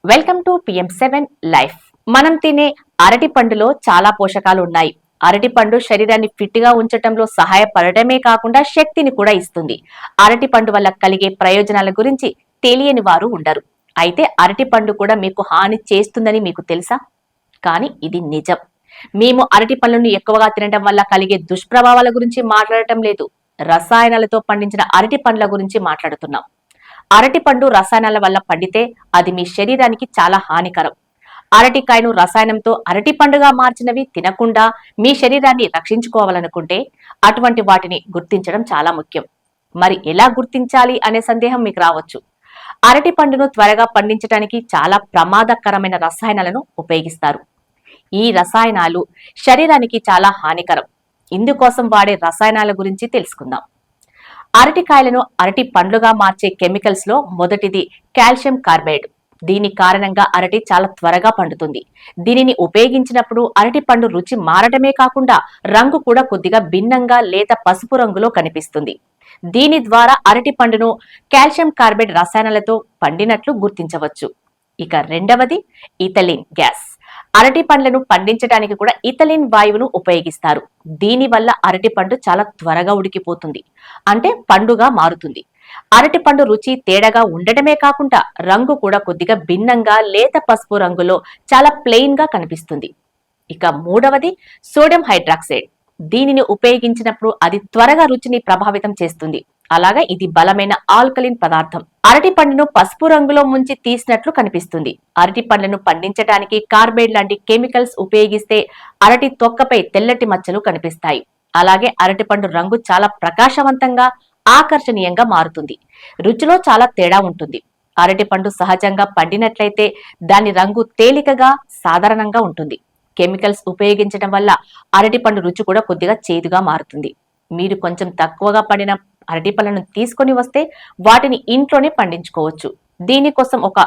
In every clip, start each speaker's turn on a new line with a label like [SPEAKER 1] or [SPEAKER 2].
[SPEAKER 1] Welcome to PM7 life. మనం తినే అరటి పండులో చాలా పోషకాలు ఉన్నాయి. అరటి పండు శరీరాన్ని ఫిట్ గా ఉంచటంలో సహాయపడటమే కాకుండా శక్తిని కూడా ఇస్తుంది. అరటి పండు వల్ల కలిగే ప్రయోజనాల గురించి తెలియని వారు ఉండరు. అయితే అరటి పండు కూడా మీకు హాని చేస్తుందని మీకు తెలుసా? కానీ ఇది నిజం. మేము అరటి పండ్లను ఎక్కువగా తినడం వల్ల కలిగే దుష్ప్రభావాల గురించి మాట్లాడటం లేదు. రసాయనాలతో పండించిన అరటి పండ్ల గురించి మాట్లాడుతున్నాం. అరటిపండు రసాయనాల వల్ల పండితే అది మీ శరీరానికి చాలా హానికరం. అరటికాయను రసాయనంతో అరటి పండుగా మార్చినవి తినకుండా మీ శరీరాన్ని రక్షించుకోవాలనుకుంటే అటువంటి వాటిని గుర్తించడం చాలా ముఖ్యం. మరి ఎలా గుర్తించాలి అనే సందేహం మీకు రావచ్చు. అరటి పండును త్వరగా పండించడానికి చాలా ప్రమాదకరమైన రసాయనాలను ఉపయోగిస్తారు. ఈ రసాయనాలు శరీరానికి చాలా హానికరం. ఇందుకోసం వాడే రసాయనాల గురించి తెలుసుకుందాం. అరటికాయలను అరటి పండ్లుగా మార్చే కెమికల్స్ లో మొదటిది కాల్షియం కార్బైడ్. దీని కారణంగా అరటి చాలా త్వరగా పండుతుంది. దీనిని ఉపయోగించినప్పుడు అరటి పండు రుచి మారడమే కాకుండా రంగు కూడా కొద్దిగా భిన్నంగా లేత పసుపు రంగులో కనిపిస్తుంది. దీని ద్వారా అరటి పండును కాల్షియం కార్బైడ్ రసాయనాలతో పండినట్లు గుర్తించవచ్చు. ఇక రెండవది ఇథలిన్ గ్యాస్. అరటి పండ్లను పండించడానికి కూడా ఇథలిన్ వాయువును ఉపయోగిస్తారు. దీని వల్ల అరటి పండు చాలా త్వరగా ఉడికిపోతుంది, అంటే పండుగా మారుతుంది. అరటి పండు రుచి తేడాగా ఉండటమే కాకుండా రంగు కూడా కొద్దిగా భిన్నంగా లేత పసుపు రంగులో చాలా ప్లెయిన్ గా కనిపిస్తుంది. ఇక మూడవది సోడియం హైడ్రాక్సైడ్. దీనిని ఉపయోగించినప్పుడు అది త్వరగా రుచిని ప్రభావితం చేస్తుంది. అలాగా ఇది బలమైన ఆల్కలిన్ పదార్థం. అరటి పండును పసుపు రంగులో ముంచి తీసినట్లు కనిపిస్తుంది. అరటి పండ్లను పండించడానికి కార్బైడ్ లాంటి కెమికల్స్ ఉపయోగిస్తే అరటి తొక్కపై తెల్లటి మచ్చలు కనిపిస్తాయి. అలాగే అరటి పండు రంగు చాలా ప్రకాశవంతంగా ఆకర్షణీయంగా మారుతుంది. రుచిలో చాలా తేడా ఉంటుంది. అరటి పండు సహజంగా పండినట్లయితే దాని రంగు తేలికగా సాధారణంగా ఉంటుంది. కెమికల్స్ ఉపయోగించడం వల్ల అరటి పండు రుచి కూడా కొద్దిగా చేదుగా మారుతుంది. మీరు కొంచెం తక్కువగా పండిన అరటి పళ్ళను తీసుకొని వస్తే వాటిని ఇంట్లోనే పండించుకోవచ్చు. దీనికోసం ఒక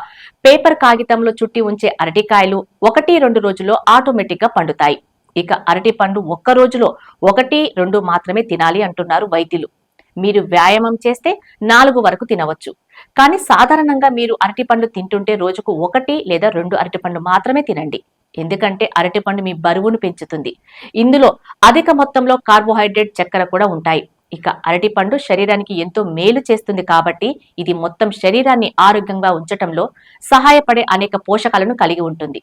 [SPEAKER 1] పేపర్ కాగితంలో చుట్టి ఉంచే అరటికాయలు 1-2 రోజుల్లో ఆటోమేటిక్ గా పండుతాయి. ఇక అరటి పండు ఒక్క రోజులో 1-2 మాత్రమే తినాలి అంటున్నారు వైద్యులు. మీరు వ్యాయామం చేస్తే 4 వరకు తినవచ్చు. కానీ సాధారణంగా మీరు అరటి పండు తింటుంటే రోజుకు 1 లేదా 2 అరటి పండు మాత్రమే తినండి. ఎందుకంటే అరటి పండు మీ బరువును పెంచుతుంది. ఇందులో అధిక మొత్తంలో కార్బోహైడ్రేట్, చక్కెర కూడా ఉంటాయి. ఇక అరటి పండు శరీరానికి ఎంతో మేలు చేస్తుంది కాబట్టి ఇది మొత్తం శరీరాన్ని ఆరోగ్యంగా ఉంచటంలో సహాయపడే అనేక పోషకాలను కలిగి ఉంటుంది.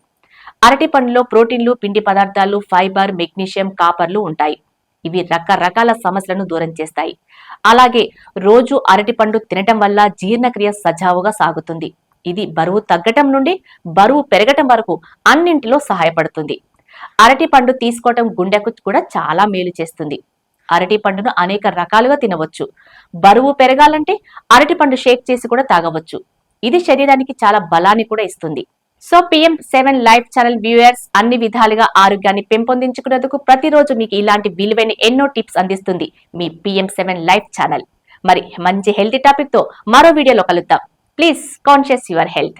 [SPEAKER 1] అరటి పండులో ప్రోటీన్లు, పిండి పదార్థాలు, ఫైబర్, మెగ్నీషియం, కాపర్లు ఉంటాయి. ఇవి రకరకాల సమస్యలను దూరం చేస్తాయి. అలాగే రోజు అరటి పండు తినటం వల్ల జీర్ణక్రియ సజావుగా సాగుతుంది. ఇది బరువు తగ్గటం నుండి బరువు పెరగటం వరకు అన్నింటిలో సహాయపడుతుంది. అరటి పండు తీసుకోవటం గుండెకు కూడా చాలా మేలు చేస్తుంది. అరటి పండును అనేక రకాలుగా తినవచ్చు. బరువు పెరగాలంటే అరటి పండు షేక్ చేసి కూడా తాగవచ్చు. ఇది శరీరానికి చాలా బలాన్ని కూడా ఇస్తుంది. So PM7 life channel viewers అన్ని విధాలుగా ఆరోగ్యాన్ని పెంపొందించుకునేందుకు ప్రతిరోజు మీకు ఇలాంటి విలువైన ఎన్నో టిప్స్ అందిస్తుంది మీ PM7 లైఫ్ ఛానల్. మరి మంచి హెల్తీ టాపిక్ తో మరో వీడియోలో కలుద్దాం. Please conscious your health.